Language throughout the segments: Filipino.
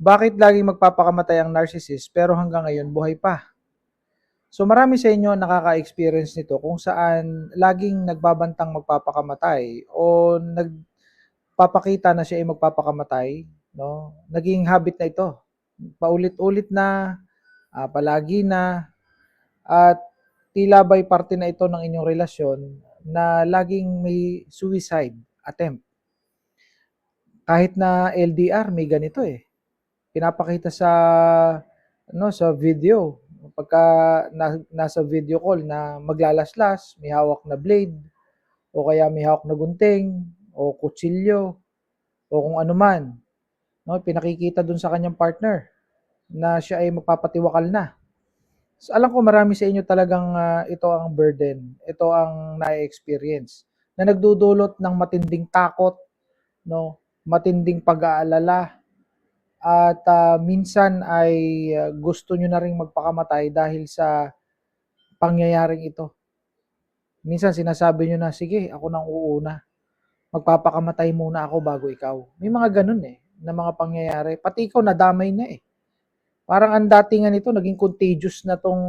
Bakit laging magpapakamatay ang narcissist pero hanggang ngayon buhay pa? So marami sa inyo nakaka-experience nito kung saan laging nagbabantang magpapakamatay o nagpapakita na siya ay magpapakamatay, no? Naging habit na ito. Paulit-ulit na, palagi na, at tila ba'y parte na ito ng inyong relasyon na laging may suicide attempt. Kahit na LDR, may ganito eh. Pinapakita sa video. Pagka nasa video call na maglalaslas, may hawak na blade, o kaya may hawak na gunting, o kutsilyo, o kung ano man. No, pinakikita dun sa kanyang partner na siya ay magpapatiwakal na. So, alam ko marami sa inyo talagang ito ang burden, ito ang na-experience na nagdudulot ng matinding takot, no, matinding pag-aalala, at minsan ay gusto nyo na ring magpakamatay dahil sa pangyayaring ito. Minsan sinasabi nyo na, sige, ako nang uuna. Magpapakamatay muna ako bago ikaw. May mga ganun eh, na mga pangyayari. Pati ikaw nadamay na eh. Parang ang datingan nito, naging contagious na tong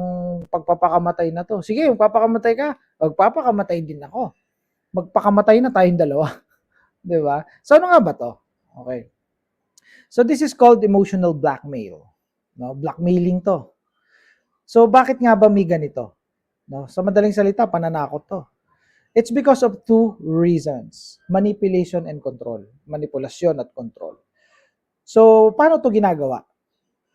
pagpapakamatay na to. Sige, magpapakamatay ka, magpapakamatay din ako. Magpakamatay na tayong dalawa. 'Di ba? So ano nga ba to? Okay. So this is called emotional blackmail. No, blackmailing to. So bakit nga ba may ganito? No, sa madaling salita, pananakot to. It's because of two reasons. Manipulation and control. Manipulasyon at control. So paano to ginagawa?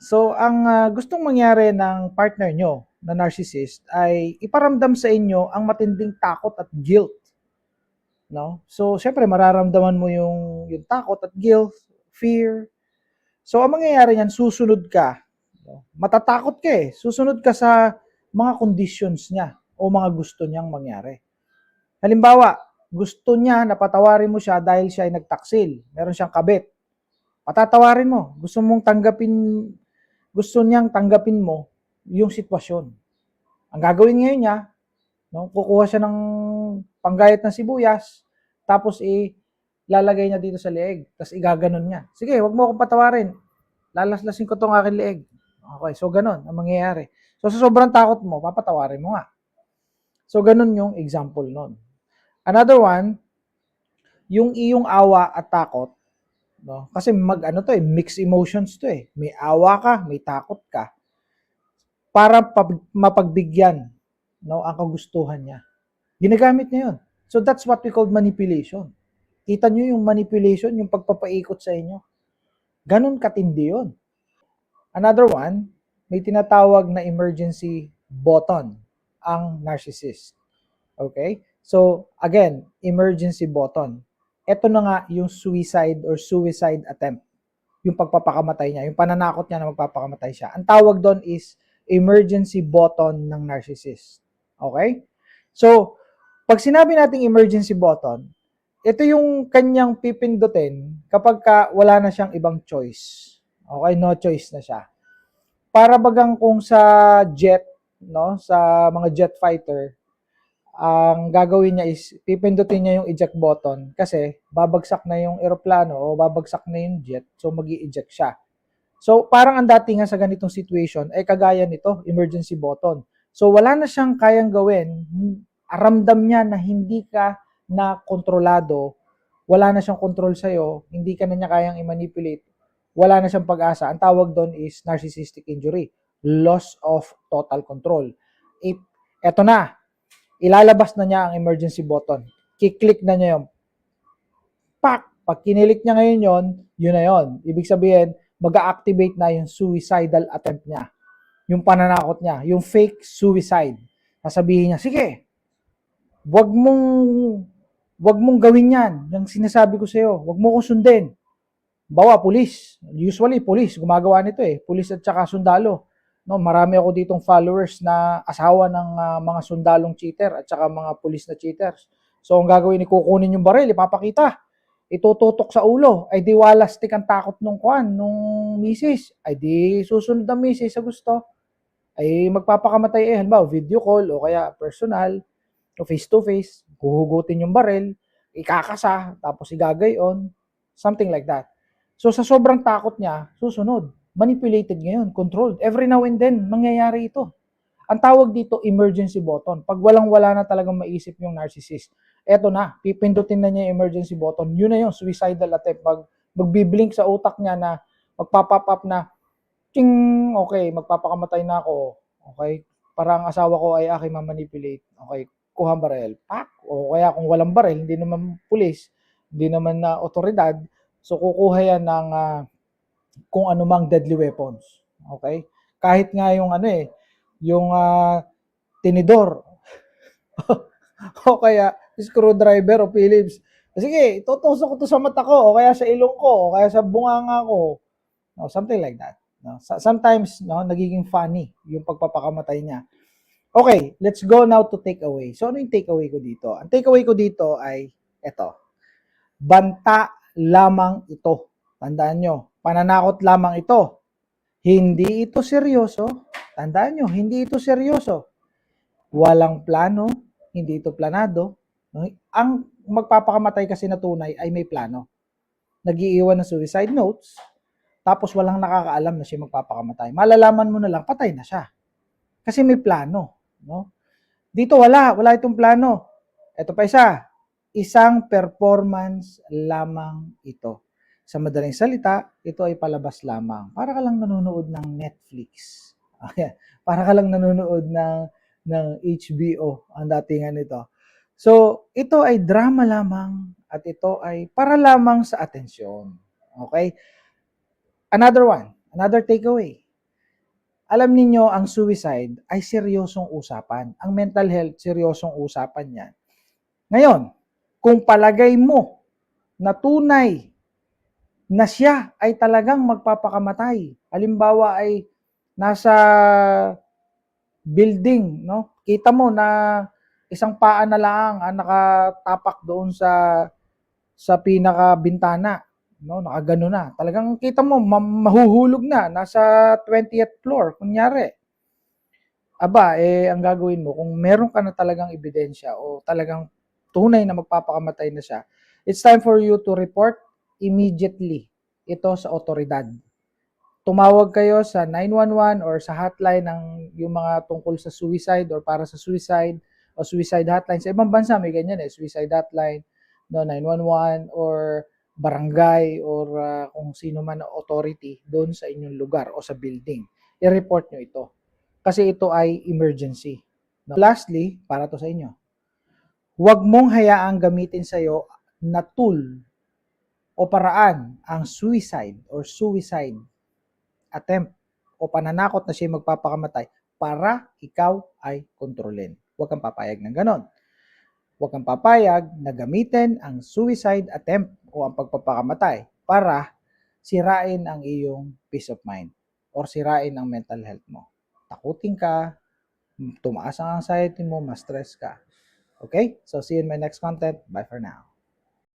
So ang gustong mangyari ng partner nyo na narcissist ay iparamdam sa inyo ang matinding takot at guilt. No? So syempre mararamdaman mo yung takot at guilt, fear. So ang mangyayari niyan, susunod ka. No? Matatakot ka eh. Susunod ka sa mga conditions niya o mga gusto niyang mangyari. Halimbawa, gusto niya na patawarin mo siya dahil siya ay nagtaksil. Meron siyang kabit. Patatawarin mo. Gusto niyang tanggapin mo yung sitwasyon. Ang gagawin ngayon niya, no, kukuha siya ng panggayat ng sibuyas, tapos lalagay niya dito sa leeg, tapos igaganon niya. Sige, wag mo akong patawarin. Lalaslasin ko tong aking leeg. Okay, so ganon ang mangyayari. So sa sobrang takot mo, papatawarin mo nga. So ganon yung example nun. Another one, yung iyong awa at takot, no? Kasi mixed emotions to eh. May awa ka, may takot ka para mapagbigyan, no, ang kagustuhan niya. Ginagamit niya 'yun. So that's what we call manipulation. Kita niyo yung manipulation, yung pagpapaikot sa inyo. Ganun katindi 'yun. Another one, may tinatawag na emergency button ang narcissist. Okay? So, again, emergency button. Ito na nga yung suicide or suicide attempt. Yung pagpapakamatay niya, yung pananakot niya na magpapakamatay siya. Ang tawag doon is emergency button ng narcissist. Okay? So, pag sinabi nating emergency button, ito yung kanyang pipindutin kapag wala na siyang ibang choice. Okay, no choice na siya. Para bagang kung sa jet, no, sa mga jet fighter, ang gagawin niya is pipindutin niya yung eject button kasi babagsak na yung eroplano o babagsak na yung jet, so magi-eject siya. So parang ang dating nga sa ganitong situation ay kagaya nito, emergency button. So wala na siyang kayang gawin, ramdam niya na hindi ka na kontrolado, wala na siyang control sa'yo, hindi ka na niya kayang i-manipulate, wala na siyang pag-asa. Ang tawag doon is narcissistic injury, loss of total control. Eto na, ilalabas na niya ang emergency button. Kiklik na niya yung pak! Pag kinilik niya ngayon yun na yun. Ibig sabihin, mag-activate na yung suicidal attempt niya. Yung pananakot niya, yung fake suicide. Sasabihin niya, sige, wag mong wag mong gawin yan. Yung sinasabi ko sa'yo, wag mo ko sundin. Bawa, pulis. Usually, pulis. Gumagawa nito eh. Pulis at saka sundalo. No, marami ako ditong followers na asawa ng mga sundalong cheater at saka mga pulis na cheaters. So, ang gagawin, kukunin yung baril, ipapakita. Itututok sa ulo. Ay di walastik ang takot nung misis. Ay di susunod ang misis sa gusto. Ay magpapakamatay halimbawa, video call o kaya personal o face to face. Huhugutin yung baril, ikakasa, tapos igagayon. Something like that. So sa sobrang takot niya, susunod. Manipulated ngayon, controlled. Every now and then, mangyayari ito. Ang tawag dito, emergency button. Pag walang-wala na talagang maisip yung narcissist, eto na, pipindutin na niya yung emergency button. Yun na yung suicidal attempt. Magbiblink sa utak niya na magpapop up na, ting, okay, magpapakamatay na ako. Okay, para ang asawa ko ay aking mamanipulate. Okay, kuha ang baril. Pak! O kaya kung walang baril, hindi naman pulis, hindi naman na otoridad, so kukuha yan ng kung anumang deadly weapons. Okay? Kahit nga yung yung tinidor o kaya screwdriver o Phillips. Sige, tutusok ko to sa mata ko o kaya sa ilong ko o kaya sa bunganga ko. No, something like that. No? Sometimes, no, nagiging funny yung pagpapakamatay niya. Okay, let's go now to takeaway. So, ano yung takeaway ko dito? Ang takeaway ko dito ay eto. Banta lamang ito. Tandaan nyo, pananakot lamang ito. Hindi ito seryoso. Tandaan nyo, hindi ito seryoso. Walang plano, hindi ito planado. Ang magpapakamatay kasi na tunay ay may plano. Nag-iiwan ng suicide notes, tapos walang nakakaalam na siya magpapakamatay. Malalaman mo na lang, patay na siya. Kasi may plano. No? Dito wala itong plano. Ito pa isang performance lamang ito. Sa madaling salita, ito ay palabas lamang. Para ka lang nanonood ng Netflix. Para ka lang nanonood ng HBO, ang datingan nito. So, ito ay drama lamang at ito ay para lamang sa atensyon. Okay? Another takeaway. Alam niyo ang suicide ay seryosong usapan. Ang mental health, seryosong usapan yan. Ngayon, kung palagay mo na tunay na siya ay talagang magpapakamatay, halimbawa ay nasa building, no? Kita mo na isang paa na lang ang nakatapak doon sa pinaka bintana, no? Nakagano na. Talagang kita mo mahuhulog na, nasa 20th floor kunyari. Aba, ang gagawin mo, kung meron ka na talagang ebidensya o talagang tunay na magpapakamatay na siya, it's time for you to report immediately ito sa otoridad. Tumawag kayo sa 911 or sa hotline ng yung mga tungkol sa suicide or para sa suicide o suicide hotline. Sa ibang bansa may ganyan suicide hotline, no, 911 or barangay or kung sino man na authority doon sa inyong lugar o sa building. I-report nyo ito. Kasi ito ay emergency. No? Lastly, para to sa inyo, huwag mong hayaang gamitin sa'yo na tool o paraan ang suicide or suicide attempt o pananakot na siya magpapakamatay para ikaw ay kontrolin. Huwag kang papayag ng ganon. Huwag kang papayag na gamitin ang suicide attempt o ang pagpapakamatay para sirain ang iyong peace of mind or sirain ang mental health mo. Takutin ka, tumaas ang anxiety mo, ma-stress ka. Okay? So, see you in my next content. Bye for now.